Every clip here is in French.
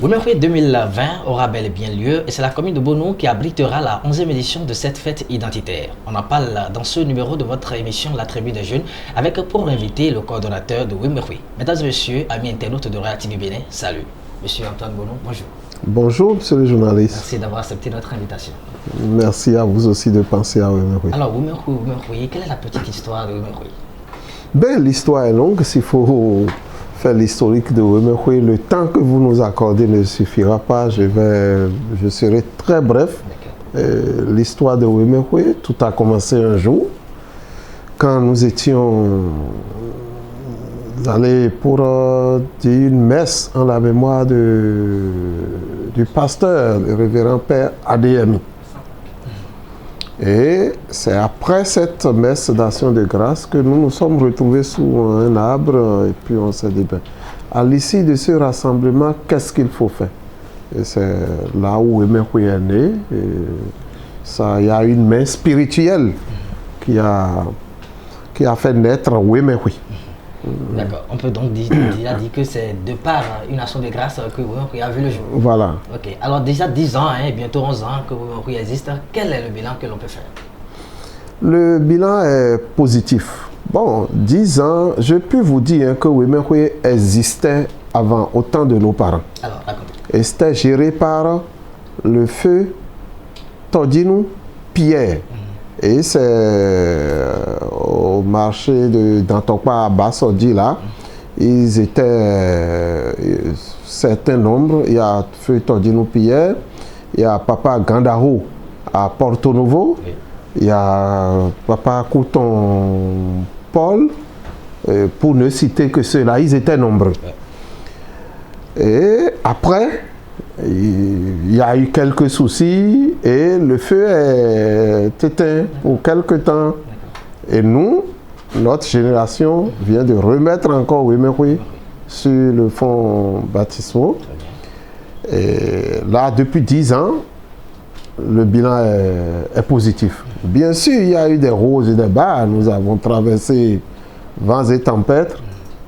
Wemekwe 2020 aura bel et bien lieu et c'est la commune de Bonou qui abritera la 11e édition de cette fête identitaire. On en parle dans ce numéro de votre émission La Tribu des Jeunes avec pour invité le coordonnateur de Wemekwe. Mesdames et messieurs, amis internautes de Royal TV Bénin, salut. Monsieur Antoine Bonou, bonjour. Bonjour, monsieur le journaliste. Merci d'avoir accepté notre invitation. Merci à vous aussi de penser à Wemekwe. Alors, Wemekwe, quelle est la petite histoire de Wemekwe? Ben, l'histoire est longue. S'il faut faire l'historique de Wemekwe, le temps que vous nous accordez ne suffira pas. Je serai très bref. L'histoire de Wemekwe, tout a commencé un jour quand nous étions allés pour dire une messe en la mémoire du pasteur, le révérend père Adéami. Et c'est après cette messe d'action de grâce que nous nous sommes retrouvés sous un arbre et puis on s'est dit, ben, à l'issue de ce rassemblement, qu'est-ce qu'il faut faire? Et c'est là où Wemekwe est né. Il y a une main spirituelle qui a fait naître Wemekwe. D'accord. On peut donc dire que c'est de par une action de grâce que Wemekwe a vu le jour. Voilà. Ok. Alors déjà 10 ans, bientôt 11 ans que Wemekwe existe, quel est le bilan que l'on peut faire? Le bilan est positif. Bon, 10 ans, je peux vous dire que Wemekwe existait avant, au temps de nos parents. Alors, racontez. Et c'était géré par le feu Todinou Pierre. Et c'est au marché d'Antokpa à Bassodi, là, ils étaient certains nombres. Il y a Feu Todinou Pierre, il y a Papa Gandaro à Porto Novo, oui. Il y a Papa Couton Paul, pour ne citer que ceux-là, ils étaient nombreux. Oui. Et après, il y a eu quelques soucis et le feu est éteint pour quelque temps. Et nous, notre génération vient de remettre encore Wemekwe sur le fond baptismaux. Et là, depuis 10 ans, le bilan est positif. Bien sûr, il y a eu des roses et des bas. Nous avons traversé vents et tempêtes,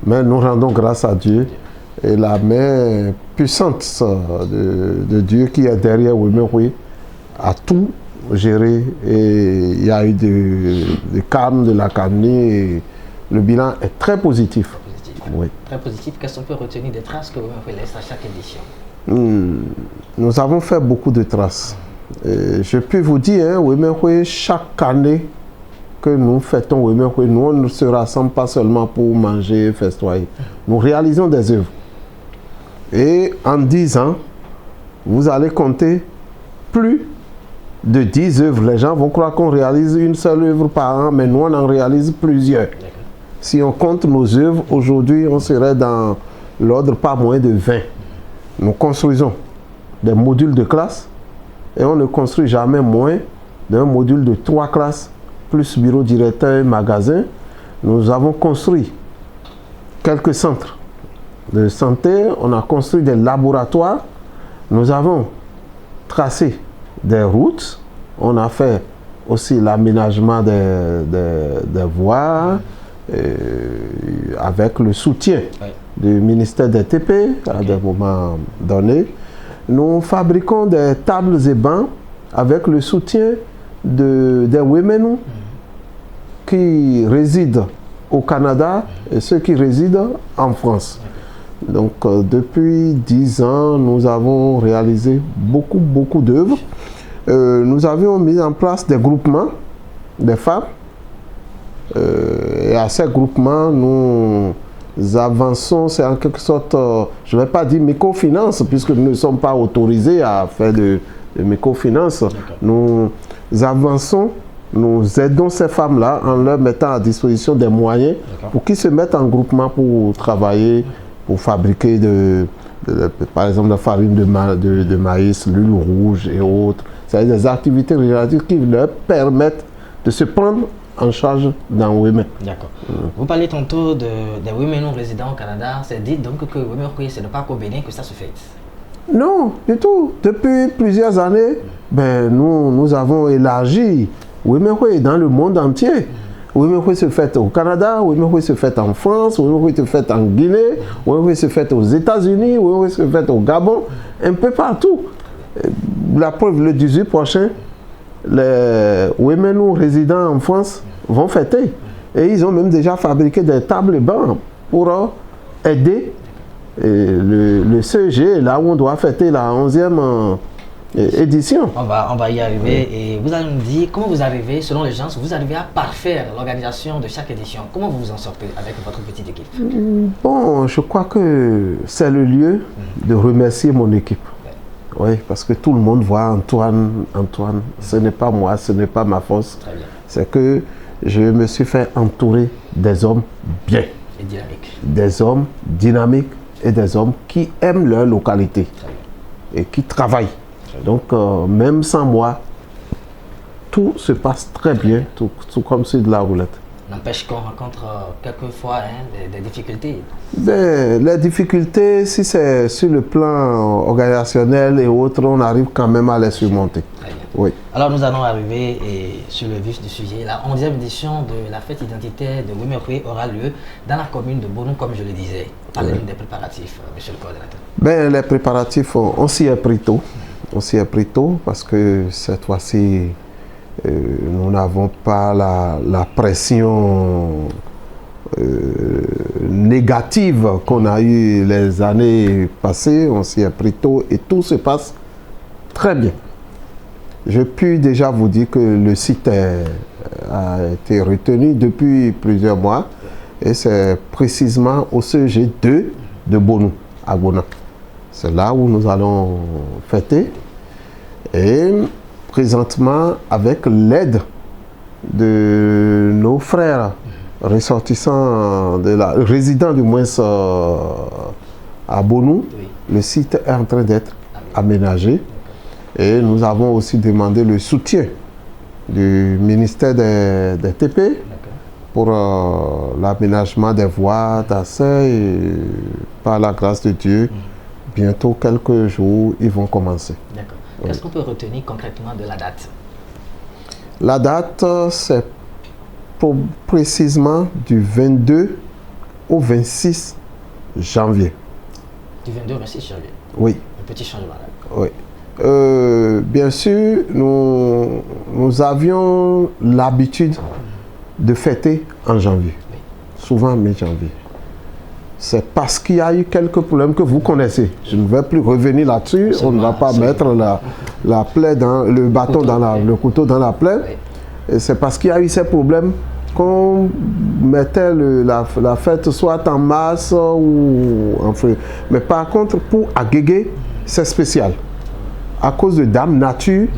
mais nous rendons grâce à Dieu. Et la main puissante de Dieu qui est derrière Wemekwe a tout géré. Et il y a eu de calme, de la calmie. Et le bilan est très positif. Oui. Très positif. Qu'est-ce qu'on peut retenir des traces que Wemekwe laisse à chaque édition? Nous avons fait beaucoup de traces. Et je peux vous dire, Wemekwe, chaque année que nous fêtons Wemekwe, nous on ne se rassemble pas seulement pour manger et festoyer. Nous réalisons des œuvres. Et en 10 ans, vous allez compter plus de 10 œuvres. Les gens vont croire qu'on réalise une seule œuvre par an, mais nous, on en réalise plusieurs. Si on compte nos œuvres, aujourd'hui, on serait dans l'ordre pas moins de 20. Nous construisons des modules de classe et on ne construit jamais moins d'un module de 3 classes, plus bureau directeur et magasin. Nous avons construit quelques centres de santé, on a construit des laboratoires, nous avons tracé des routes, on a fait aussi l'aménagement des voies avec le soutien du ministère des TP à des moments donnés. Nous fabriquons des tables et bancs avec le soutien des Wemenu qui résident au Canada et ceux qui résident en France. Donc, depuis 10 ans, nous avons réalisé beaucoup d'œuvres. Nous avions mis en place des groupements des femmes. Et à ces groupements, nous avançons, c'est en quelque sorte, je ne vais pas dire microfinance, puisque nous ne sommes pas autorisés à faire de microfinance. Nous avançons, nous aidons ces femmes-là en leur mettant à disposition des moyens pour qu'ils se mettent en groupement pour travailler, pour fabriquer par exemple la farine de maïs, l'huile rouge et autres. C'est des activités réalisées qui leur permettent de se prendre en charge dans Wemekwe. D'accord. Vous parlez tantôt des Wemenu résidents au Canada. C'est dit donc que Wemekwe, c'est pas qu'au Bénin que ça se fait? Non, du tout. Depuis plusieurs années, nous avons élargi Wemekwe dans le monde entier. Wemekwe se fait au Canada, Wemekwe se fait en France, Wemekwe se fait en Guinée, Wemekwe se fait aux États-Unis, Wemekwe se fait au Gabon, un peu partout. La preuve, le 18 prochain, les Wemenu résidents en France vont fêter. Et ils ont même déjà fabriqué des tables bancs pour aider le CEG, là où on doit fêter la 11e édition. On va y arriver. Et vous allez nous dire comment vous arrivez, selon les gens, vous arrivez à parfaire l'organisation de chaque édition. Comment vous vous en sortez avec votre petite équipe? Bon, je crois que c'est le lieu de remercier mon équipe. Oui, parce que tout le monde voit Antoine, ce n'est pas moi, ce n'est pas ma force. C'est que je me suis fait entourer des hommes bien. Et dynamiques. Des hommes dynamiques et des hommes qui aiment leur localité et qui travaillent. Donc, même sans moi, tout se passe très bien, tout comme sur de la roulette. N'empêche qu'on rencontre quelquefois des difficultés. Les difficultés, si c'est sur le plan organisationnel et autres, on arrive quand même à les surmonter. Oui. Alors nous allons arriver sur le vif du sujet. La 11e édition de la fête identitaire de Wemekwe aura lieu dans la commune de Bonou, comme je le disais. Parlez-nous des préparatifs, monsieur le coordinateur. Ben, les préparatifs, on s'y est pris tôt. On s'y est pris tôt parce que cette fois-ci, nous n'avons pas la pression négative qu'on a eue les années passées. On s'y est pris tôt et tout se passe très bien. Je puis déjà vous dire que le site a été retenu depuis plusieurs mois et c'est précisément au CEG2 de Bonou, à Gona. C'est là où nous allons fêter et présentement avec l'aide de nos frères ressortissants, résidents du moins à Bonou, le site est en train d'être aménagé. Et nous avons aussi demandé le soutien du ministère des TP pour l'aménagement des voies d'accès. Et par la grâce de Dieu, bientôt quelques jours, ils vont commencer. D'accord. Qu'est-ce qu'on peut retenir concrètement de la date? La date, c'est précisément du 22 au 26 janvier. Du 22 au 26 janvier? Oui. Un petit changement là. Oui. Bien sûr, nous avions l'habitude de fêter en janvier, souvent mi-janvier. C'est parce qu'il y a eu quelques problèmes que vous connaissez. Je ne vais plus revenir là-dessus. On ne va pas mettre la plaie le bâton le couteau dans la plaie. Et c'est parce qu'il y a eu ces problèmes qu'on mettait la fête soit en mars ou en février. Mais par contre, pour Agégué, c'est spécial. À cause de Dame Nature,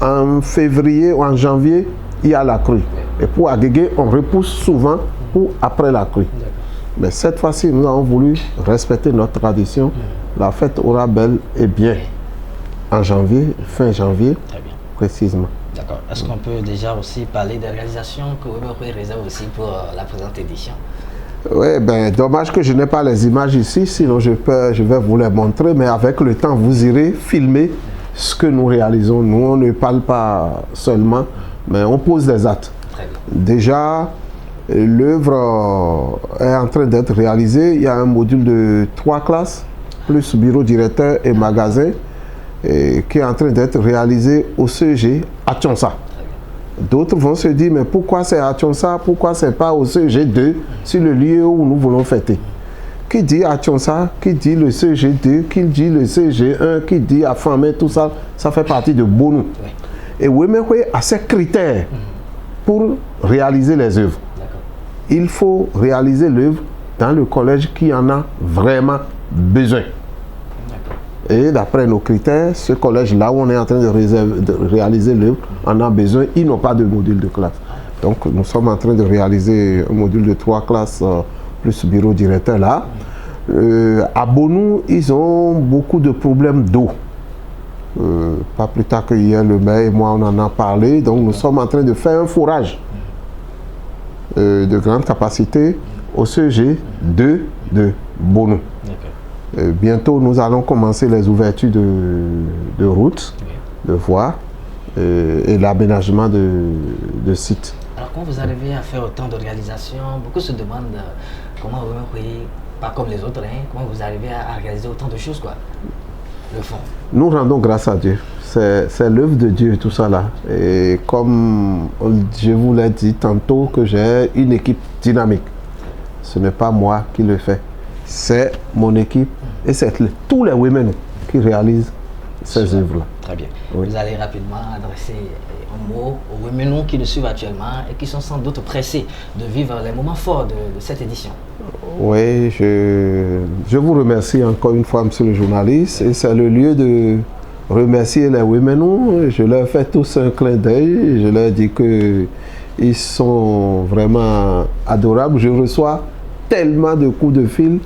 en février ou en janvier, il y a la crue. Et pour Agégué, on repousse souvent pour après la crue. Mais cette fois-ci, nous avons voulu respecter notre tradition. La fête aura bel et bien en janvier, fin janvier, précisément. D'accord. Est-ce qu'on peut déjà aussi parler des réalisations que Wemekwe réserve aussi pour la présente édition? Oui, ben, dommage que je n'ai pas les images ici, sinon je vais vous les montrer, mais avec le temps, vous irez filmer ce que nous réalisons. Nous, on ne parle pas seulement, mais on pose des actes. Déjà, l'œuvre est en train d'être réalisée. Il y a un module de 3 classes, plus bureau directeur et magasin, qui est en train d'être réalisé au CEG à Tchonsa. D'autres vont se dire, mais pourquoi c'est à Tchonsa, pourquoi c'est pas au CEG2, sur le lieu où nous voulons fêter? Qui dit à Tchonsa, qui dit le CEG2, qui dit le CEG1, qui dit à Famé, tout ça, ça fait partie de Bonou. Et Wemekwe a ses critères pour réaliser les œuvres. Il faut réaliser l'œuvre dans le collège qui en a vraiment besoin. Et d'après nos critères, ce collège-là où on est en train de réaliser l'œuvre en a besoin, ils n'ont pas de module de classe. Donc nous sommes en train de réaliser un module de 3 classes plus bureau directeur là. À Bonou, ils ont beaucoup de problèmes d'eau. Pas plus tard que hier, le maire et moi on en a parlé. Donc nous sommes en train de faire un forage de grande capacité au CEG 2 de Bonou. Bientôt, nous allons commencer les ouvertures de routes, de voies et l'aménagement de sites. Alors, comment vous arrivez à faire autant de réalisations? Beaucoup se demandent comment vous voyez, pas comme les autres, hein, comment vous arrivez à réaliser autant de choses, quoi. Le fond. Nous rendons grâce à Dieu. C'est l'œuvre de Dieu, tout ça là. Et comme je vous l'ai dit tantôt, que j'ai une équipe dynamique. Ce n'est pas moi qui le fais. C'est mon équipe et c'est tous les women qui réalisent ces œuvres-là. Très bien. Oui. Vous allez rapidement adresser un mot aux women qui nous suivent actuellement et qui sont sans doute pressés de vivre les moments forts de cette édition. Oui, je vous remercie encore une fois, monsieur le journaliste. Et c'est le lieu de remercier les women. Je leur fais tous un clin d'œil. Je leur dis qu'ils sont vraiment adorables. Je reçois tellement de coups de fil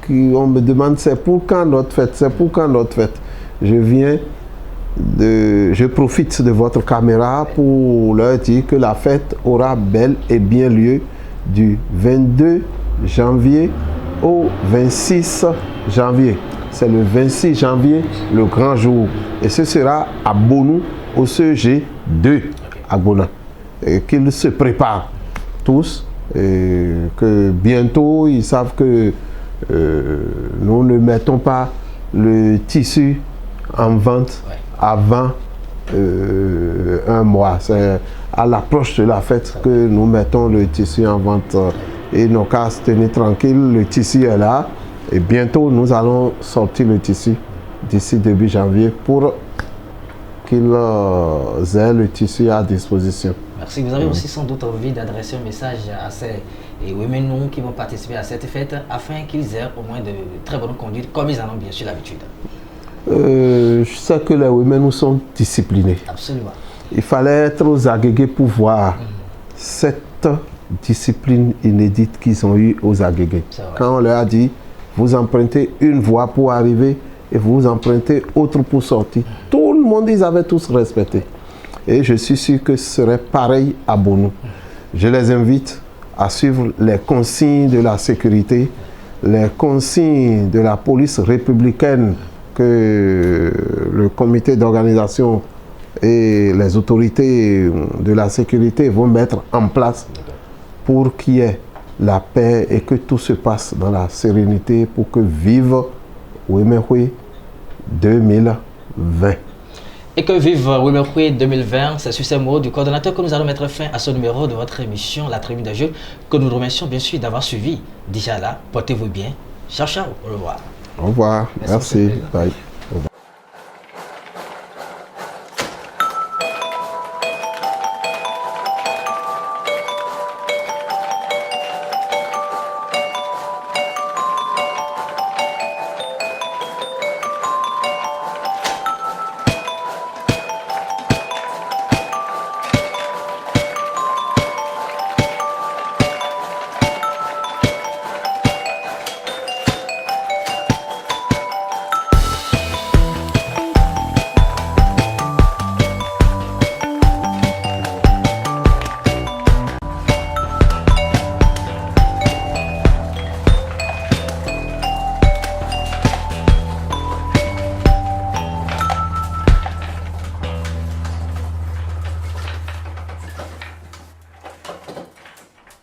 qu'on me demande c'est pour quand notre fête, c'est pour quand notre fête. Je profite de votre caméra pour leur dire que la fête aura bel et bien lieu du 22 janvier au 26 janvier. C'est le 26 janvier, le grand jour. Et ce sera à Bonou, au CG2 à Gona. Et qu'ils se préparent tous. Et que bientôt, ils savent que nous ne mettons pas le tissu en vente avant un mois. C'est à l'approche de la fête que nous mettons le tissu en vente. Et nos cas se tenir tranquilles, le tissu est là. Et bientôt, nous allons sortir le tissu d'ici début janvier pour qu'ils aient le tissu à disposition. Merci. Vous avez aussi sans doute envie d'adresser un message à ces women qui vont participer à cette fête afin qu'ils aient au moins de très bonnes conduites, comme ils en ont bien sûr l'habitude. Je sais que les women sont disciplinés. Absolument. Il fallait être aux Agégués pour voir cette discipline inédite qu'ils ont eue aux Agégués. Quand on leur a dit, vous empruntez une voie pour arriver et vous empruntez autre pour sortir. Tout le monde, ils avaient tous respecté. Et je suis sûr que ce serait pareil à Bonou. Je les invite à suivre les consignes de la sécurité, les consignes de la police républicaine que le comité d'organisation et les autorités de la sécurité vont mettre en place pour qu'il y ait la paix et que tout se passe dans la sérénité pour que vive Wemehwe 2020. Et que vive Wemehwe 2020, c'est sur ces mots du coordonnateur que nous allons mettre fin à ce numéro de votre émission La Tribune des Jeunes, que nous remercions bien sûr d'avoir suivi. Déjà là, portez-vous bien. Ciao, ciao, au revoir. Au revoir, merci. Bye.